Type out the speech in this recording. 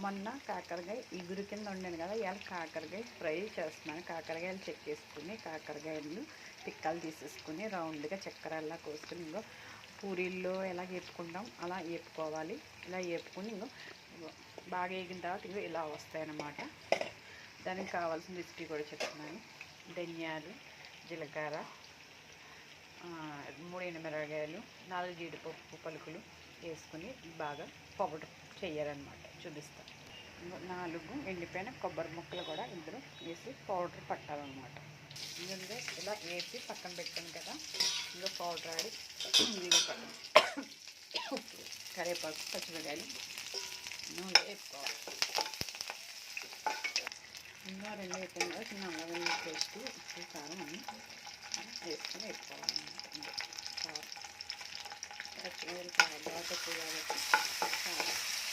మొన్న కాకరకాయ ఇగురు కింద వండాను కదా, ఇవాళ కాకరకాయ ఫ్రై చేస్తున్నాను. కాకరకాయలు చెక్కేసుకుని కాకరకాయలు పిక్కలు తీసేసుకుని రౌండ్గా చక్కెరలా కోసుకుని ఇంకో పూరీల్లో ఎలా వేపుకుంటాం అలా వేపుకోవాలి. ఇలా వేపుకుని ఇంకో బాగా వేగిన తర్వాత ఇంకో ఇలా వస్తాయన్నమాట. దానికి కావాల్సిన రెసిపీ కూడా చెప్తున్నాను. ధనియాలు, జీలకర్ర, 3 ఎండుమిరపకాయలు, 4 జీడిపప్పు పలుకులు వేసుకుని బాగా పౌడర్ చేయాలన్నమాట. చూపిస్తాను. 4 ఎండిపోయిన కొబ్బరి ముక్కలు కూడా ఇందులో వేసి పౌడర్ పట్టాలన్నమాట. ఇందులో ఇలా వేసి పక్కన పెట్టాను కదా, ఇందులో పౌడర్ ఆడి ఇదిగో కరివేపాకు, పచ్చిమిరకాయలు నూనె వేసుకోవాలి. ఇంకా 2 వేపాను కదా, చిన్న అల్లం వెల్లుల్లి పేస్ట్, ఉప్పు, కారం అన్నీ వేసుకొని వేసుకోవాలన్నమాట. కారం పచ్చిమిరపకాయలు బాగా తక్కువ కాబట్టి కారం